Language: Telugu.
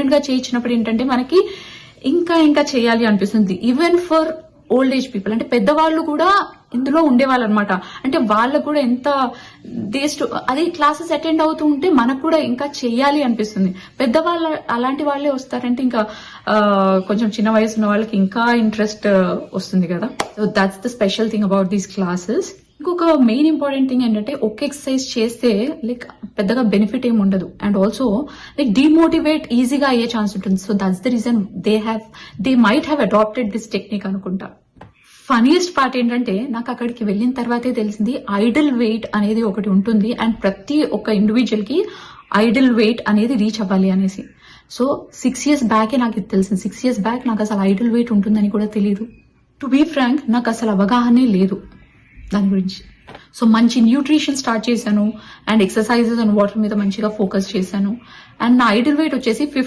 కన్సిస్టెంట్ గా చేయించినప్పుడు ఏంటంటే మనకి ఇంకా ఇంకా చేయాలి అనిపిస్తుంది. Even for old age people, అంటే పెద్దవాళ్ళు కూడా ఇందులో ఉండేవాళ్ళు అనమాట. అంటే వాళ్ళకు కూడా ఎంత అది క్లాసెస్ అటెండ్ అవుతూ ఉంటే మనకు కూడా ఇంకా చెయ్యాలి అనిపిస్తుంది. పెద్దవాళ్ళు అలాంటి వాళ్ళే వస్తారంటే ఇంకా కొంచెం చిన్న వయసు ఉన్న వాళ్ళకి ఇంకా ఇంట్రెస్ట్ వస్తుంది కదా. So that's the special thing about these classes. ఇంకొక మెయిన్ ఇంపార్టెంట్ థింగ్ ఏంటంటే ఒక ఎక్సర్సైజ్ చేస్తే లైక్ పెద్దగా బెనిఫిట్ ఏమి ఉండదు, అండ్ ఆల్సో లైక్ డిమోటివేట్ ఈజీగా అయ్యే ఛాన్స్ ఉంటుంది. So that's the reason they might have adapted this technique అనుకుంటా. ఫనీయెస్ట్ పార్ట్ ఏంటంటే నాకు అక్కడికి వెళ్ళిన తర్వాతే తెలిసింది ఐడల్ వెయిట్ అనేది ఒకటి ఉంటుంది, అండ్ ప్రతి ఒక్క ఇండివిజువల్ కి ఐడల్ వెయిట్ అనేది రీచ్ అవ్వాలి అనేసి. సో 6 years బ్యాకే నాకు ఇది తెలిసింది. 6 years బ్యాక్ నాకు అసలు ఐడల్ వెయిట్ ఉంటుందని కూడా తెలియదు. టు బీ ఫ్రాంక్, నాకు అసలు అవగాహనే లేదు దాని గురించి. సో మంచి న్యూట్రిషన్ స్టార్ట్ చేశాను, అండ్ ఎక్సర్సైజెస్ అండ్ వాటర్ మీద మంచిగా ఫోకస్ చేశాను, అండ్ నా ఐడల్ వెయిట్ వచ్చేసి 50